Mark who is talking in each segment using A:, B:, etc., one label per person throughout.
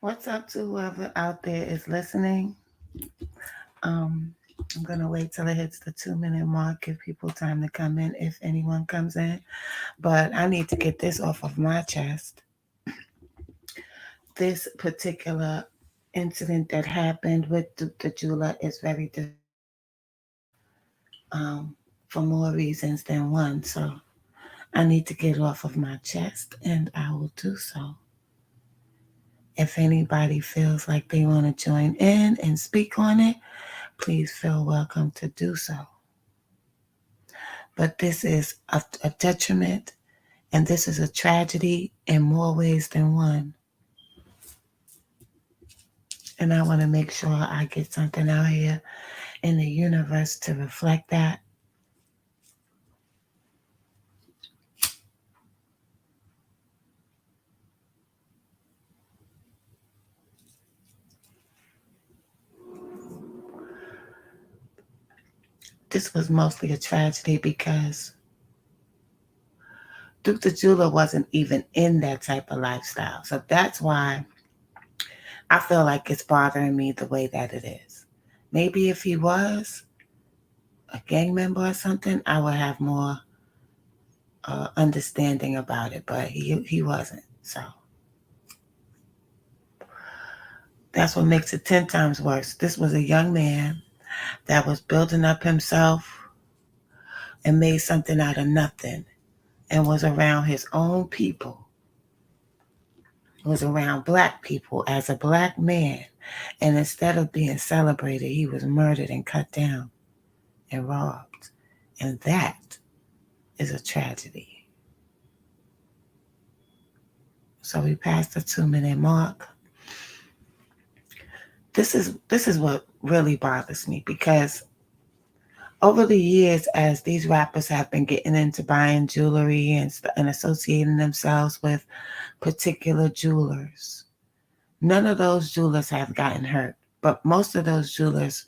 A: What's up to whoever out there is listening? Um, I'm gonna wait till it hits the 2 minute mark, give people time to come in if anyone comes in. But I need to get this off of my chest. This particular incident that happened with the jeweler is very um, for more reasons than one. So I need to get it off of my chest, and I will do so. If anybody feels like they want to join in and speak on it, please feel welcome to do so. But this is a detriment, and this is a tragedy in more ways than one. And I want to make sure I get something out here in the universe to reflect that. This was mostly a tragedy because Duke the Jeweler wasn't even in that type of lifestyle. So that's why I feel like it's bothering me the way that it is. Maybe if he was a gang member or something, I would have more understanding about it, but he wasn't. So that's what makes it 10 times worse. This was a young man that was building up himself and made something out of nothing and was around his own people, was around black people as a black man. And instead of being celebrated, he was murdered and cut down and robbed. And that is a tragedy. So we passed the 2 minute mark. This is what really bothers me because over the years, as these rappers have been getting into buying jewelry and associating themselves with particular jewelers, none of those jewelers have gotten hurt. But most of those jewelers,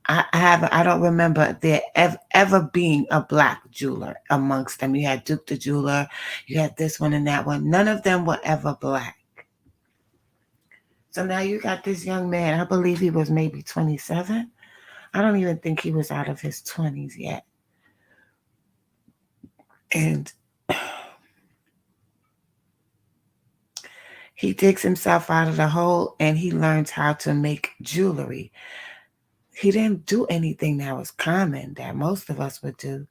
A: I don't remember there ever being a black jeweler amongst them. You had Duke the jeweler, you had this one and that one. None of them were ever black. So now you got this young man. I believe he was maybe 27. I don't even think he was out of his 20s yet. And he digs himself out of the hole and he learns how to make jewelry. He didn't do anything that was common that most of us would do.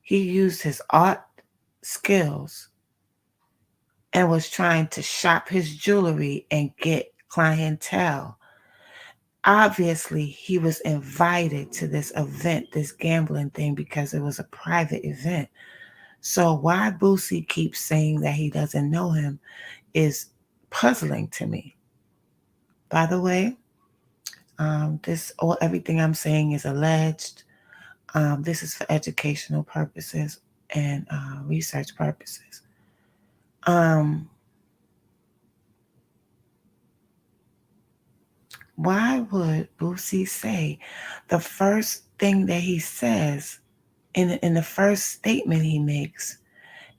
A: He used his art skills and was trying to shop his jewelry and get clientele. Obviously, he was invited to this event, this gambling thing, because it was a private event. So why Boosie keeps saying that he doesn't know him is puzzling to me. By the way, this all everything I'm saying is alleged. This is for educational purposes and research purposes. Um, why would Boosie say the first thing that he says in the first statement he makes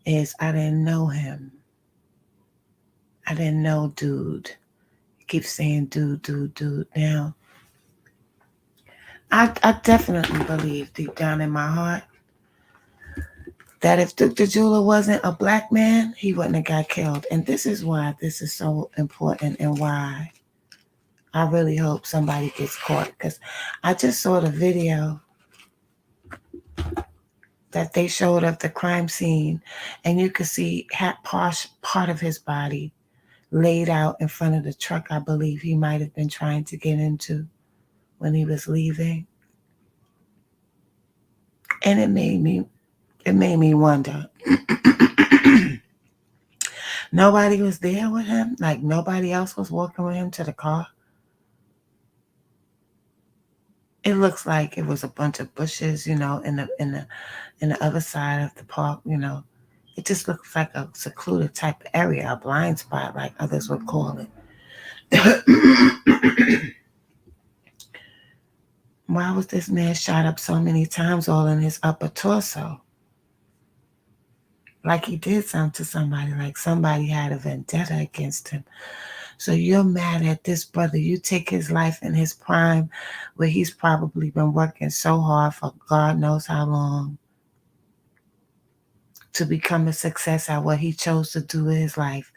A: is, "I didn't know him. I didn't know dude." He keeps saying dude, dude, dude. Now, I definitely believe deep down in my heart that if Duke the Jeweler wasn't a black man, he wouldn't have got killed. And this is why this is so important and why I really hope somebody gets caught. Because I just saw the video that they showed of the crime scene, and you could see part of his body laid out in front of the truck I believe he might have been trying to get into when he was leaving. And it made me wonder. Nobody was there with him, like nobody else was walking with him to the car. It looks like it was a bunch of bushes, in the other side of the park. It just looks like a secluded type of area, a blind spot, like others would call it. Why was this man shot up so many times, all in his upper torso? like he did something to somebody, like somebody had a vendetta against him. So you're mad at this brother. You take his life in his prime, where he's probably been working so hard for God knows how long to become a success at what he chose to do with his life.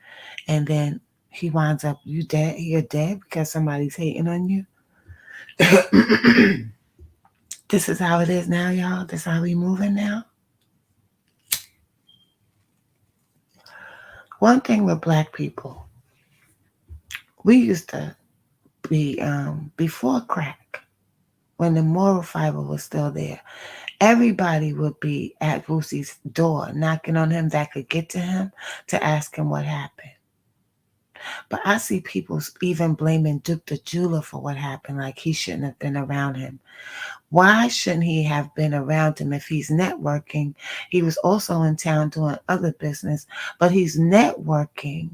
A: And then he winds up, you dead, you're dead because somebody's hating on you. This is how it is now, y'all. This is how we moving now. One thing with black people, we used to be before crack, when the moral fiber was still there. Everybody would be at Boosie's door, knocking on him that could get to him to ask him what happened. But I see people even blaming Duke the jeweler for what happened, like he shouldn't have been around him. Why shouldn't he have been around him if he's networking? He was also in town doing other business, but he's networking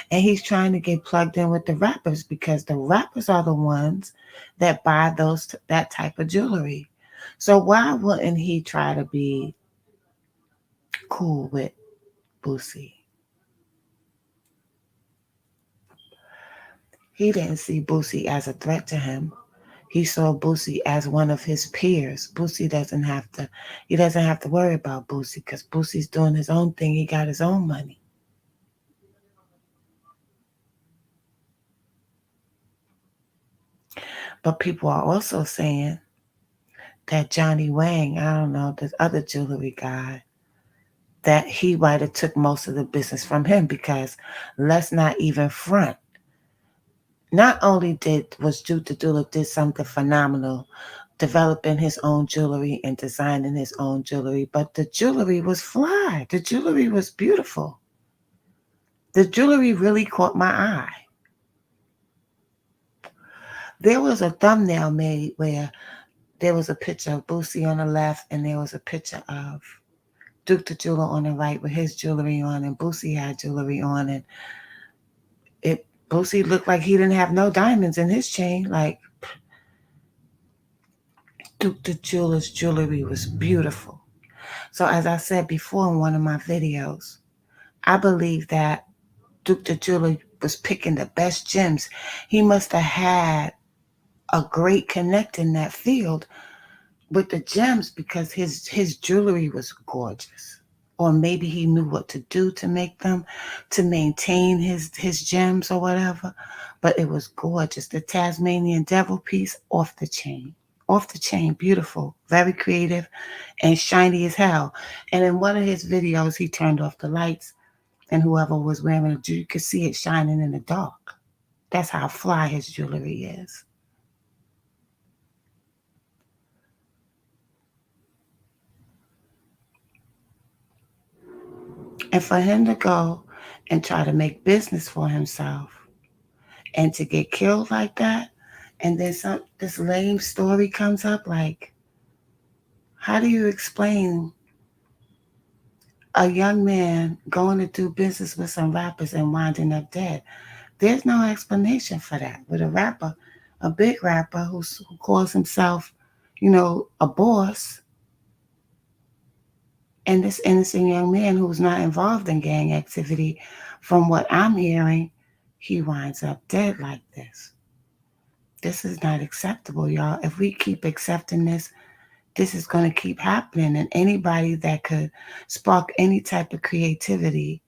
A: and he's trying to get plugged in with the rappers because the rappers are the ones that buy those that type of jewelry. So why wouldn't he try to be cool with Boosie? He didn't see Boosie as a threat to him. He saw Boosie as one of his peers. Boosie doesn't have to he doesn't have to worry about Boosie because Boosie's doing his own thing. He got his own money. But people are also saying that Johnny Wang, I don't know, this other jewelry guy, that he might have took most of the business from him because let's not even front. Not only did was Duke the Jeweler did something phenomenal, developing his own jewelry and designing his own jewelry, but the jewelry was fly. The jewelry was beautiful. The jewelry really caught my eye. There was a thumbnail made where there was a picture of Boosie on the left and there was a picture of Duke the Jeweler on the right with his jewelry on, and Boosie had jewelry on, and it Boosie looked like he didn't have no diamonds in his chain. Like Duke the Jeweler's jewelry was beautiful. So as I said before in one of my videos, I believe that Duke the Jeweler was picking the best gems. He must have had a great connect in that field with the gems because his jewelry was gorgeous. Or maybe he knew what to do to make them, to maintain his gems or whatever. But it was gorgeous. The Tasmanian Devil piece, off the chain. Off the chain, beautiful, very creative, and shiny as hell. And in one of his videos, he turned off the lights, and whoever was wearing it, you could see it shining in the dark. That's how fly his jewelry is. And for him to go and try to make business for himself and to get killed like that, and then this lame story comes up, like, how do you explain a young man going to do business with some rappers and winding up dead? There's no explanation for that. With a rapper, a big rapper who calls himself, a boss, and this innocent young man who's not involved in gang activity, from what I'm hearing, he winds up dead like this. This is not acceptable, y'all. If we keep accepting this is going to keep happening. And anybody that could spark any type of creativity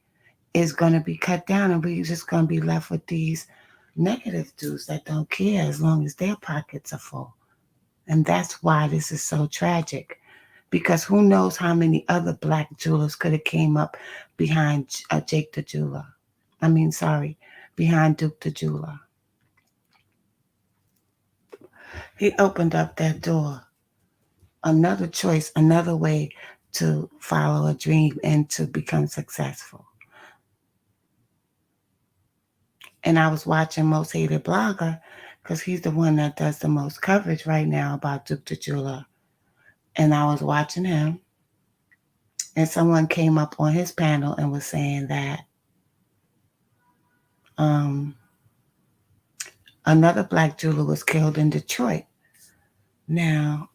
A: is going to be cut down. And we're just going to be left with these negative dudes that don't care as long as their pockets are full. And that's why this is so tragic. Because who knows how many other black jewelers could have came up behind Jake the jeweler. I mean, sorry, behind Duke the jeweler. He opened up that door. Another choice, another way to follow a dream and to become successful. And I was watching Most Hated Blogger because he's the one that does the most coverage right now about Duke the jeweler. And I was watching him, and someone came up on his panel and was saying that um, another black jeweler was killed in Detroit. Now,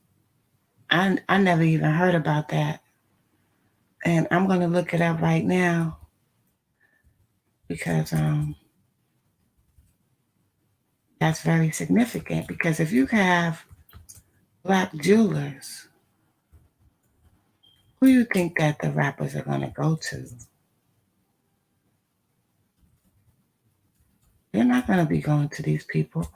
A: I never even heard about that. And I'm going to look it up right now because that's very significant. Because if you have black jewelers, who do you think that the rappers are going to go to? They're not going to be going to these people.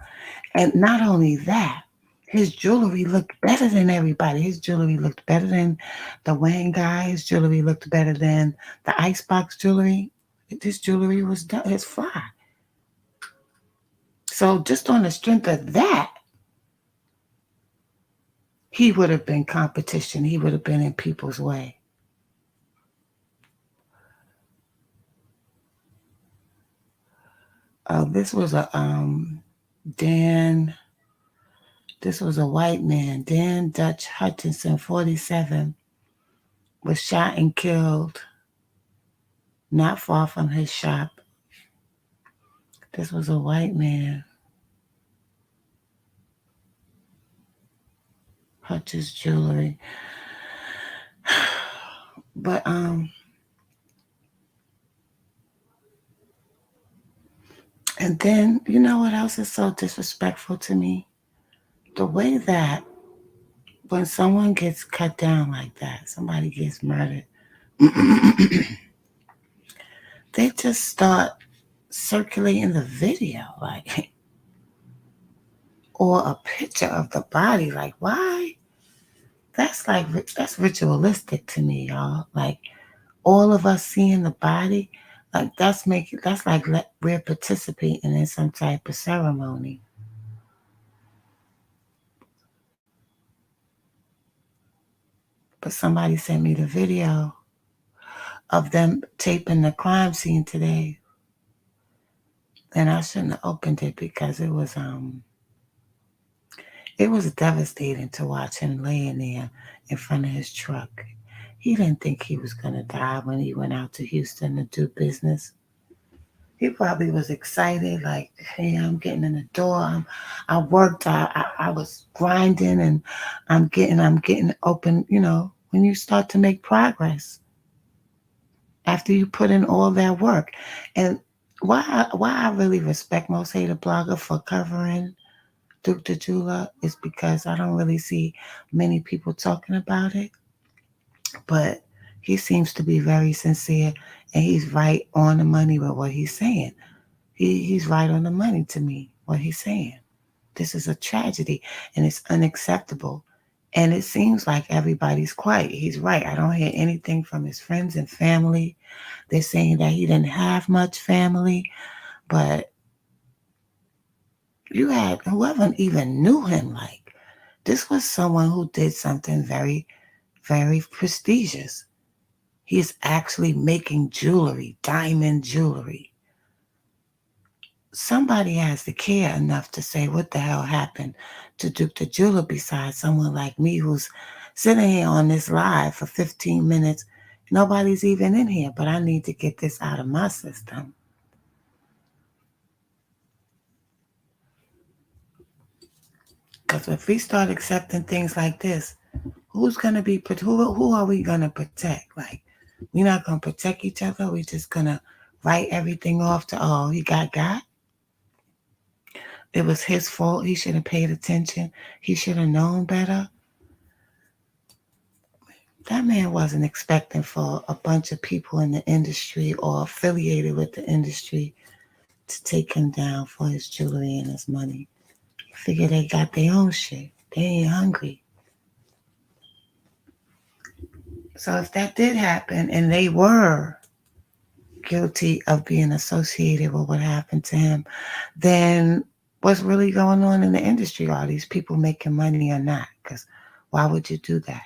A: And not only that, his jewelry looked better than everybody. His jewelry looked better than the Wayne guy. His jewelry looked better than the Icebox jewelry. This jewelry was his fly. So just on the strength of that, he would have been competition. He would have been in people's way. This was a Dan. This was a white man, Dan Dutch Hutchinson, 47, was shot and killed not far from his shop. This was a white man. Hutch's jewelry. But and then you know what else is so disrespectful to me? The way that when someone gets cut down like that, somebody gets murdered, they just start circulating the video, like, or a picture of the body. Like, why? That's like that's ritualistic to me, y'all. Like all of us seeing the body, like that's like we're participating in some type of ceremony. But somebody sent me the video of them taping the crime scene today, and I shouldn't have opened it because it was devastating to watch him laying there in front of his truck. He didn't think he was gonna die when he went out to Houston to do business. He probably was excited, like, hey, I'm getting in the door. I worked, I was grinding, and I'm getting open. You know, when you start to make progress after you put in all that work, and why I really respect Most Hated Blogger for covering Duke the Jeweler is because I don't really see many people talking about it, but he seems to be very sincere, and he's right on the money with what he's saying. He's right on the money to me, what he's saying. This is a tragedy and it's unacceptable. And it seems like everybody's quiet. He's right. I don't hear anything from his friends and family. They're saying that he didn't have much family, but you had whoever even knew him, like, this was someone who did something very, very prestigious. He's actually making jewelry, diamond jewelry. Somebody has to care enough to say what the hell happened to Duke the Jeweler besides someone like me who's sitting here on this live for 15 minutes. Nobody's even in here, but I need to get this out of my system. Because if we start accepting things like this, who's gonna be who are we gonna protect? Like, we're not gonna protect each other. We're just gonna write everything off to, oh, he got. It was his fault. He should have paid attention. He should have known better. That man wasn't expecting for a bunch of people in the industry or affiliated with the industry to take him down for his jewelry and his money. He figured they got their own shit. They ain't hungry. So if that did happen and they were guilty of being associated with what happened to him, then what's really going on in the industry? Are these people making money or not? Because why would you do that?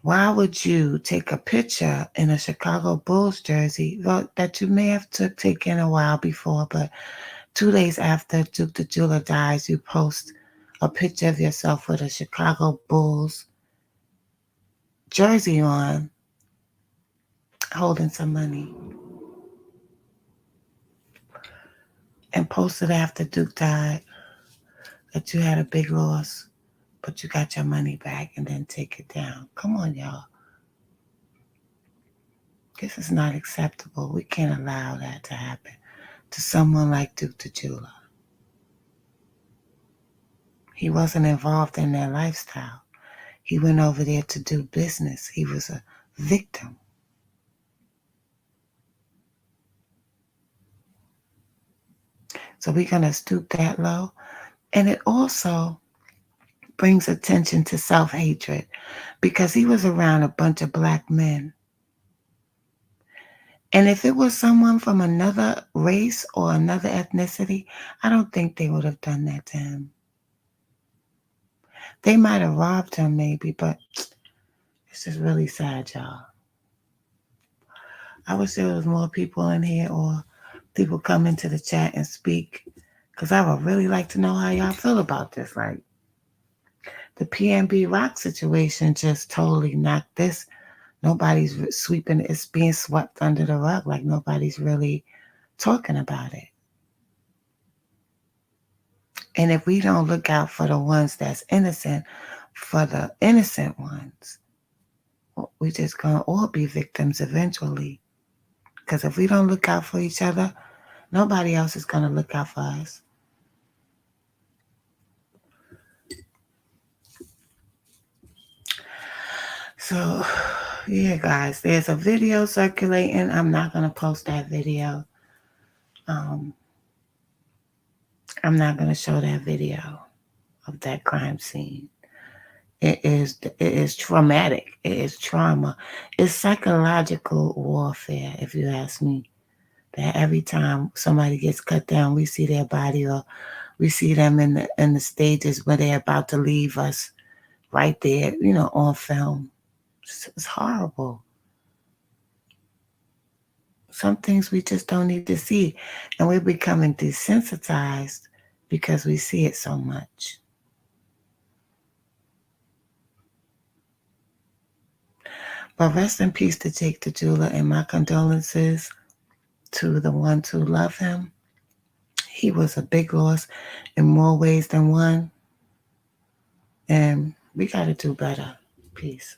A: Why would you take a picture in a Chicago Bulls jersey that you may have taken a while before, but 2 days after Duke the Jeweler dies, you post a picture of yourself with a Chicago Bulls jersey on, holding some money, and post it after Duke died that you had a big loss. but you got your money back and then take it down. Come on, y'all. This is not acceptable. We can't allow that to happen to someone like Duke Jula. He wasn't involved in their lifestyle. He went over there to do business. He was a victim. So we're going to stoop that low. And it also brings attention to self-hatred because he was around a bunch of black men. And if it was someone from another race or another ethnicity, I don't think they would have done that to him. They might have robbed him maybe, but it's just really sad, y'all. I wish there was more people in here or people come into the chat and speak because I would really like to know how y'all feel about this. Like, the PNB Rock situation just totally knocked this. Nobody's sweeping, it's being swept under the rug. Like, nobody's really talking about it. And if we don't look out for the ones that's innocent, for the innocent ones, we just gonna all be victims eventually. Because if we don't look out for each other, nobody else is gonna look out for us. So, yeah, guys, there's a video circulating. I'm not gonna post that video. I'm not gonna show that video of that crime scene. It is traumatic. It is trauma. It's psychological warfare, if you ask me. That every time somebody gets cut down, we see their body or we see them in the stages where they're about to leave us right there, on film. It's horrible. Some things we just don't need to see. And we're becoming desensitized because we see it so much. But rest in peace to Jake Jula, and my condolences to the ones who love him. He was a big loss in more ways than one. And we got to do better. Peace.